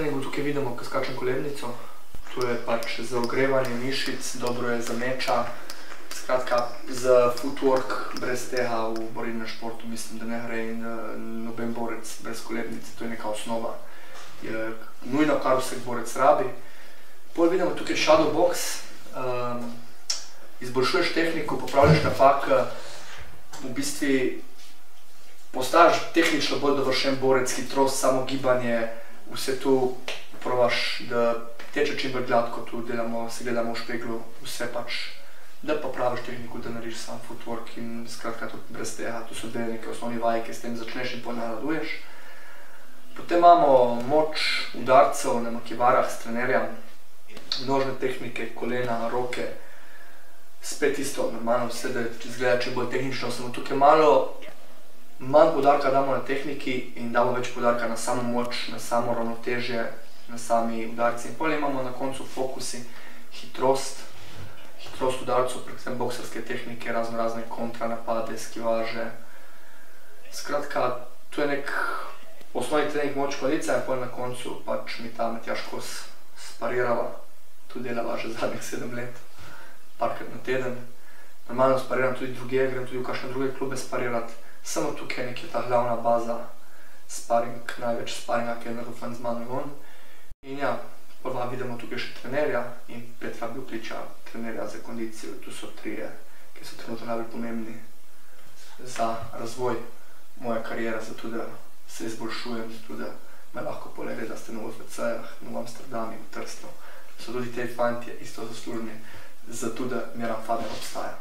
treningu tukaj vidimo, ko skačem kolebnico. Tu je pač za ogrevanje mišic, dobro je za meča. Skratka, za footwork brez tega v borilnem športu mislim, da ne gre in noben borec brez kolebnice, to je neka osnova. Je nujno, kar vsak borec rabi. Pol vidimo tukaj shadow box, izboljšuješ tehniko, popravljaš napake, v bistvu postaješ tehnično bolj dovršen borec, hitrost, samo gibanje, vse tu probaš, da teče čim bolj gladko, tu se gledamo v špeglu, vse pač, da popraviš tehniko, da narediš sam footwork in skratka tudi brez tega, tu so dve neke osnovni vaje, ki s tem začneš in pol naraduješ. Potem imamo moč udarcev na makivarah s trenerjem, nožne tehnike, kolena, roke, spet isto, normalno vse, da izgleda čim bolj tehnično, samo tukaj malo manj poudarka damo na tehniki in damo več poudarka na samo moč, na samo ravnotežje, na sami udarci. In potem imamo na koncu fokusi, hitrost udarcev, predvsem boksarske tehnike, razne kontranapade, skivaže. Skratka, tu je nek osnovni trening moč kondicija in potem na koncu pač mi ta Matjaž Kos sparirava. Tu delava že zadnjih 7 let, parkrat na teden. Normalno spariram tudi drugje, grem tudi v kakšne druge klube sparirati. Samo tukaj je nekje ta glavna baza, sparing, največ sparinga, ki je narofen z mano gon. In ja, prva vidimo tukaj še trenerja in Petra Bjukljiča, trenerja za kondicijo. Tu so trije, ki so trenutno najbolj pomembni za razvoj moje karijere, zato da se izboljšujem, zato da me lahko polege, da ste na UFC-jah, v Amsterdamu, v Trstu. So tudi te fantje isto zaslužni, zato da Miran Faber obstaja.